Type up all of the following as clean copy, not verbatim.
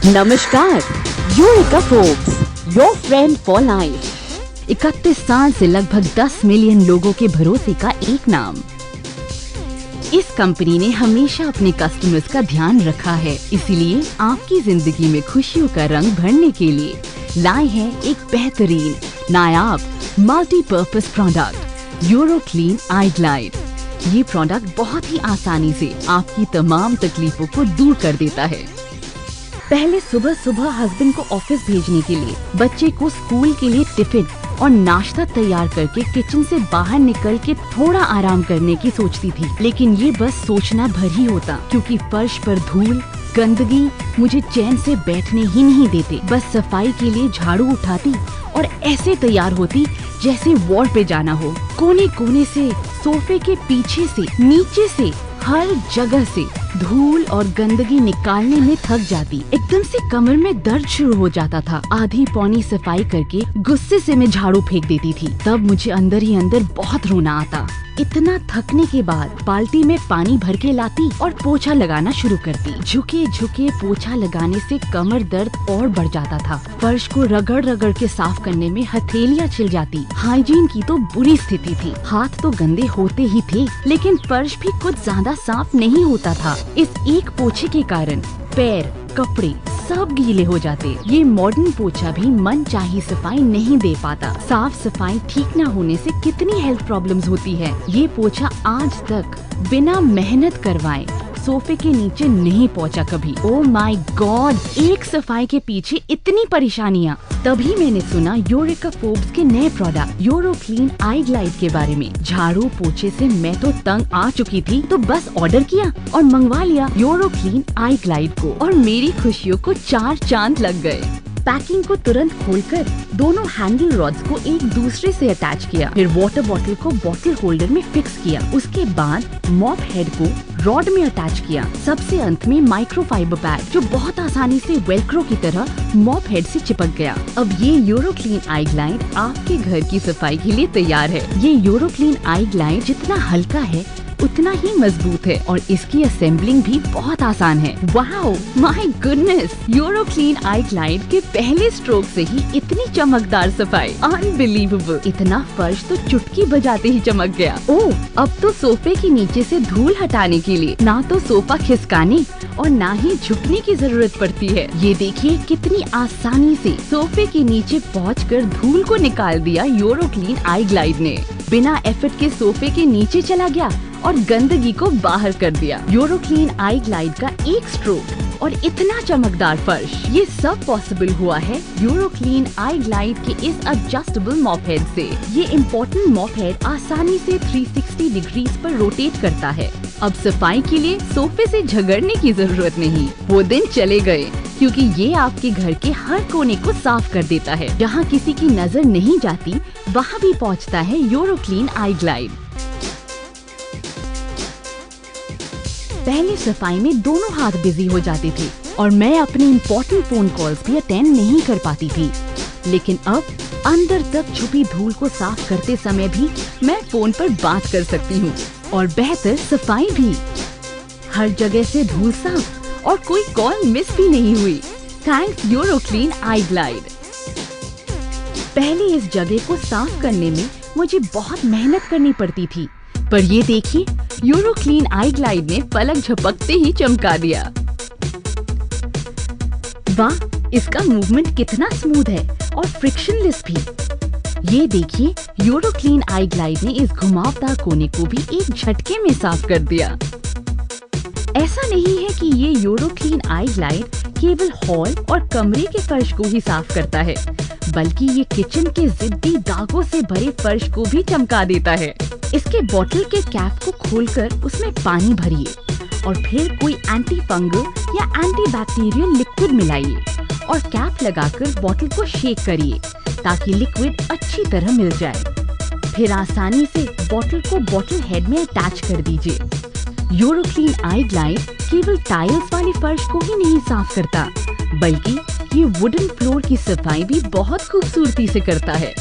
नमस्कार, eureka Forbes, your friend for life. 31 साल से लगभग 10 मिलियन लोगों के भरोसे का एक नाम। इस कंपनी ने हमेशा अपने कस्टमर्स का ध्यान रखा है, इसीलिए आपकी जिंदगी में खुशियों का रंग भरने के लिए लाए हैं एक बेहतरीन नायाब multipurpose product, Euroclean iGlide. ये प्रोडक्ट बहुत ही आसानी से आपकी तमाम तकलीफों को दूर कर देता है। पहले सुबह सुबह हस्बैंड को ऑफिस भेजने के लिए, बच्चे को स्कूल के लिए टिफिन और नाश्ता तैयार करके किचन से बाहर निकल के थोड़ा आराम करने की सोचती थी, लेकिन ये बस सोचना भर ही होता, क्योंकि फर्श पर धूल, गंदगी मुझे चैन से बैठने ही नहीं देते। बस सफाई के लिए झाड़ू उठाती और ऐसे तैयार होती जैसे वॉर पे जाना हो। कोने कोने से, सोफे के पीछे से, नीचे से, हर जगह से धूल और गंदगी निकालने में थक जाती। एकदम से कमर में दर्द शुरू हो जाता था। आधी पौनी सफाई करके गुस्से से मैं झाड़ू फेंक देती थी। तब मुझे अंदर ही अंदर बहुत रोना आता। इतना थकने के बाद बाल्टी में पानी भर के लाती और पोछा लगाना शुरू करती। झुके झुके पोछा लगाने से कमर दर्द और बढ़ जाता था। फर्श को रगड़ रगड़ के साफ करने में हथेलियां छिल जाती। हाइजीन की तो बुरी स्थिति थी। हाथ तो गंदे होते ही थे, लेकिन फर्श भी कुछ ज्यादा साफ नहीं होता था। इस एक पोछे के कारण पैर, कपड़े सब गीले हो जाते। ये मॉडर्न पोछा भी मन चाही सफाई नहीं दे पाता। साफ सफाई ठीक न होने से कितनी हेल्थ प्रॉब्लम्स होती है। ये पोछा आज तक बिना मेहनत करवाए सोफे के नीचे नहीं पहुंचा कभी। ओह माय गॉड, एक सफाई के पीछे इतनी परेशानियाँ। तभी मैंने सुना यूरेका फोर्ब्स के नए प्रोडक्ट यूरो क्लीन आई ग्लाइड के बारे में। झाड़ू पोछे से मैं तो तंग आ चुकी थी, तो बस ऑर्डर किया और मंगवा लिया यूरो क्लीन आई ग्लाइड को, और मेरी खुशियों को 4 चांद लग गए। पैकिंग को तुरंत खोलकर दोनों हैंडल रॉड्स को एक दूसरे से अटैच किया, फिर वाटर बॉटल को बॉटल होल्डर में फिक्स किया। उसके बाद मॉप हेड को रॉड में अटैच किया। सबसे अंत में माइक्रोफाइबर पैड, जो बहुत आसानी से वेलक्रो की तरह मॉप हेड से चिपक गया। अब ये यूरो क्लीन आई ग्लाइड आपके घर की सफाई के लिए तैयार है। ये यूरो क्लीन आई ग्लाइड जितना हल्का है उतना ही मजबूत है, और इसकी असेंबलिंग भी बहुत आसान है। Wow, my goodness, euro clean I glide के पहले स्ट्रोक से ही इतनी चमकदार सफाई, अनबिलीवेबल। इतना फर्श तो चुटकी बजाते ही चमक गया। ओह, अब तो सोफे के नीचे से धूल हटाने के लिए ना तो सोफा खिसकाने और ना ही झुकने की जरूरत पड़ती है। ये देखिए कितनी आसानी से सोफे के नीचे पहुंचकर धूल को निकाल दिया यूरो क्लीन आई ग्लाइड ने। बिना एफर्ट के सोफे के नीचे चला गया और गंदगी को बाहर कर दिया। यूरो क्लीन आई ग्लाइड का एक स्ट्रोक और इतना चमकदार फर्श, ये सब पॉसिबल हुआ है यूरो क्लीन आई ग्लाइड के इस एडजस्टेबल मॉप हेड से। ये इम्पोर्टेंट मॉप हेड आसानी से 360 डिग्रीज पर रोटेट करता है। अब सफाई के लिए सोफे से झगड़ने की जरूरत नहीं। वो दिन चले गए, क्योंकि ये आपके घर के हर कोने को साफ कर देता है। जहाँ किसी की नजर नहीं जाती, वहाँ भी पहुँचता है यूरो क्लीन आई ग्लाइड। पहले सफाई में दोनों हाथ बिजी हो जाते थे और मैं अपने इम्पोर्टेंट फोन कॉल्स भी अटेंड नहीं कर पाती थी, लेकिन अब अंदर तक छुपी धूल को साफ करते समय भी मैं फोन पर बात कर सकती हूँ, और बेहतर सफाई भी। हर जगह से धूल साफ और कोई कॉल मिस भी नहीं हुई, थैंक्स यूरो क्लीन आई ग्लाइड। पहले इस जगह को साफ करने में मुझे बहुत मेहनत करनी पड़ती थी, पर ये देखिए, यूरो क्लीन आई ग्लाइड ने पलक झपकते ही चमका दिया। वाह, इसका मूवमेंट कितना स्मूथ है और फ्रिक्शनलेस भी। ये देखिए, यूरो क्लीन आई ग्लाइड ने इस घुमावदार कोने को भी एक झटके में साफ कर दिया। ऐसा नहीं है कि ये यूरो क्लीन आई ग्लाइड केवल हॉल और कमरे के फर्श को ही साफ करता है, बल्कि ये किचन के जिद्दी दागों से भरे फर्श को भी चमका देता है। इसके बॉटल के कैप को खोलकर उसमें पानी भरिए और फिर कोई एंटी फंगल या एंटी बैक्टीरियल लिक्विड मिलाइए और कैप लगाकर बॉटल को शेक करिए ताकि लिक्विड अच्छी तरह मिल जाए। फिर आसानी से बॉटल को बॉटल हेड में अटैच कर दीजिए। यूरो क्लीन आई ग्लाइड केवल टाइल्स वाले फर्श को ही नहीं साफ करता, बल्कि ये वुडन फ्लोर की सफाई भी बहुत खूबसूरती से करता है।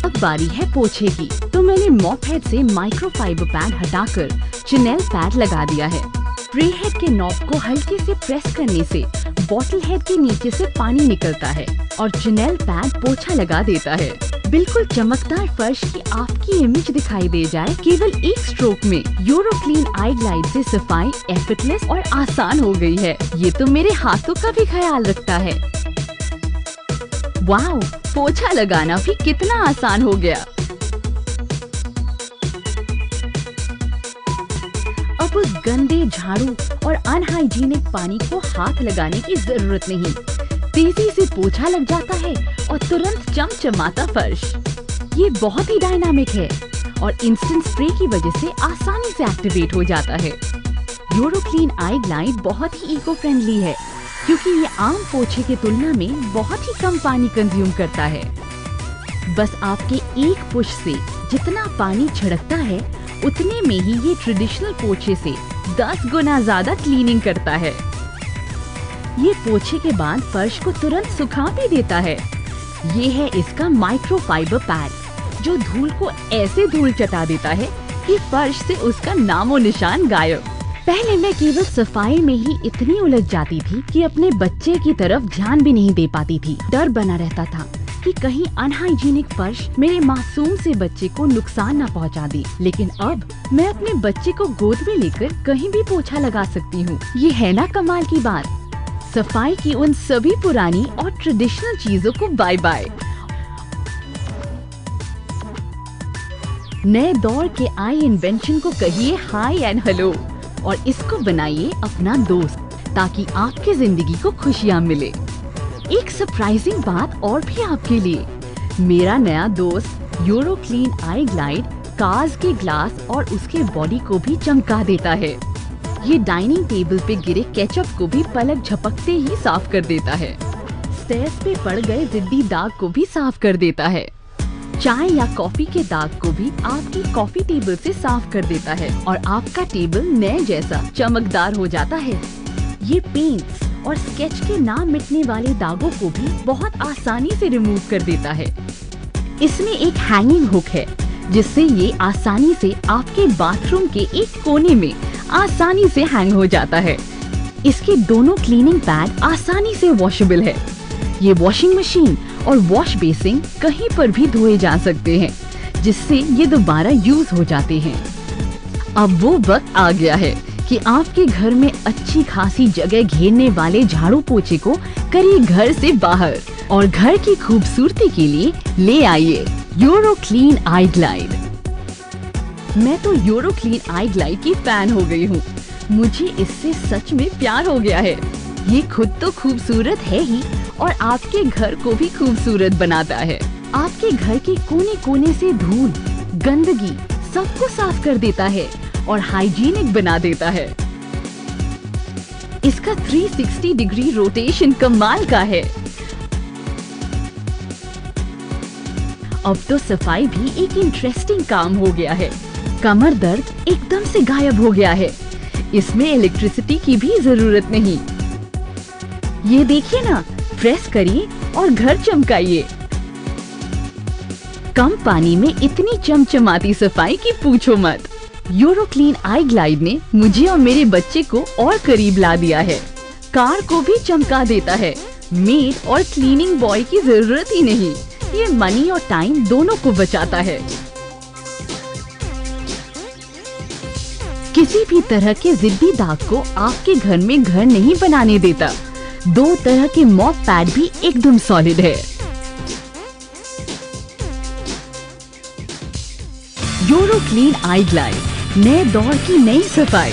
अब बारी है पोछे की, तो मैंने मॉप हेड से माइक्रोफाइबर पैड हटाकर चिनेल पैड लगा दिया है। स्प्रे हेड के नॉब को हल्के से प्रेस करने से बॉटल हेड के नीचे से पानी निकलता है और चिनेल पैड पोछा लगा देता है। बिल्कुल चमकदार फर्श की आपकी इमेज दिखाई दे जाए केवल एक स्ट्रोक में। यूरोक्लीन आई ग्लाइड से सफाई एफर्टलेस और आसान हो गई है। ये तो मेरे हाथों का भी ख्याल रखता है। वाओ, पोछा लगाना भी कितना आसान हो गया। अब गंदे झाड़ू और अनहाइजीनिक पानी को हाथ लगाने की जरूरत नहीं। तेजी से पोछा लग जाता है और तुरंत चमचमाता फर्श। ये बहुत ही डायनामिक है और इंस्टेंट स्प्रे की वजह से आसानी से एक्टिवेट हो जाता है। यूरोक्लीन आई ग्लाइड बहुत ही इको फ्रेंडली है क्योंकि ये आम पोछे की तुलना में बहुत ही कम पानी कंज्यूम करता है। बस आपके एक पुश से जितना पानी छिड़कता है उतने में ही ये ट्रेडिशनल पोछे से 10 गुना ज्यादा क्लीनिंग करता है। ये पोछे के बाद फर्श को तुरंत सुखा भी देता है। ये है इसका माइक्रोफाइबर पैड जो धूल को ऐसे धूल चटा देता है कि फर्श से उसका नामो निशान गायब। पहले मैं केवल सफाई में ही इतनी उलझ जाती थी कि अपने बच्चे की तरफ ध्यान भी नहीं दे पाती थी। डर बना रहता था कि कहीं अनहाइजीनिक फर्श मेरे मासूम से बच्चे को नुकसान न पहुंचा दे। लेकिन अब मैं अपने बच्चे को गोद में लेकर कहीं भी पोछा लगा सकती हूँ। ये है ना कमाल की बात। सफाई की उन सभी पुरानी और ट्रेडिशनल चीजों को बाय बाय। नए दौर के आई इन्वेंशन को कहिए हाय एंड हेलो और इसको बनाइए अपना दोस्त ताकि आपकी जिंदगी को खुशियाँ मिले। एक सरप्राइजिंग बात और भी आपके लिए। मेरा नया दोस्त यूरोक्लीन आई ग्लाइड कार्स के ग्लास और उसके बॉडी को भी चमका देता है। ये डाइनिंग टेबल पे गिरे केचप को भी पलक झपकते ही साफ कर देता है। स्टेयर्स पे पड़ गए जिद्दी दाग को भी साफ कर देता है। चाय या कॉफी के दाग को भी आपकी कॉफी टेबल से साफ कर देता है और आपका टेबल नए जैसा चमकदार हो जाता है। ये पेंट्स और स्केच के ना मिटने वाले दागों को भी बहुत आसानी से रिमूव कर देता है। इसमें एक हैंगिंग हुक है जिससे ये आसानी से आपके बाथरूम के एक कोने में आसानी से हैंग हो जाता है। इसके दोनों क्लीनिंग पैड आसानी से वॉशेबल है। ये वॉशिंग मशीन और वॉश बेसिन कहीं पर भी धोए जा सकते हैं जिससे ये दोबारा यूज हो जाते हैं। अब वो वक्त आ गया है कि आपके घर में अच्छी खासी जगह घेरने वाले झाड़ू पोछे को करिए घर से बाहर और घर की खूबसूरती के लिए ले आइए यूरोक्लीन आई ग्लाइड। मैं तो यूरोक्लीन आई ग्लाइड की फैन हो गई हूँ। मुझे इससे सच में प्यार हो गया है। ये खुद तो खूबसूरत है ही और आपके घर को भी खूबसूरत बनाता है। आपके घर के कोने कोने से धूल, गंदगी सबको साफ कर देता है और हाइजीनिक बना देता है। इसका 360 डिग्री रोटेशन कमाल का है। अब तो सफाई भी एक इंटरेस्टिंग काम हो गया है। कमर दर्द एकदम से गायब हो गया है। इसमें इलेक्ट्रिसिटी की भी जरूरत नहीं। ये देखिए ना, प्रेस करिए और घर चमकाइए। कम पानी में इतनी चमचमाती सफाई की पूछो मत। यूरोक्लीन आई ग्लाइड ने मुझे और मेरे बच्चे को और करीब ला दिया है। कार को भी चमका देता है। मेड और क्लीनिंग बॉय की जरूरत ही नहीं। ये मनी और टाइम दोनों को बचाता है। किसी भी तरह के जिद्दी दाग को आपके घर में घर नहीं बनाने देता। 2 तरह के मॉप पैड भी एकदम सॉलिड है। यूरोक्लीन आई ग्लाइड, नए दौर की नई सफाई।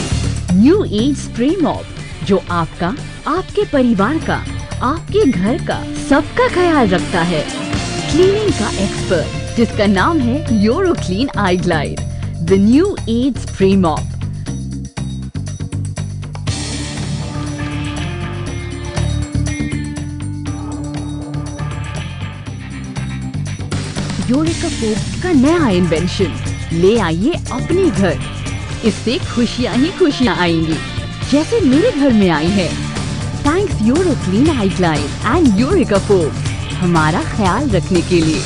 न्यू एज स्प्रे मॉप जो आपका, आपके परिवार का, आपके घर का सबका ख्याल रखता है। क्लीनिंग का एक्सपर्ट जिसका नाम है Euroclean iGlide, the new age spray mop. Eureka Forbes का नया इन्वेंशन ले आइए अपने घर। इससे खुशियाँ ही खुशियाँ आएंगी जैसे मेरे घर में आई है। Thanks Euroclean iGlide and Eureka Forbes हमारा ख्याल रखने के लिए।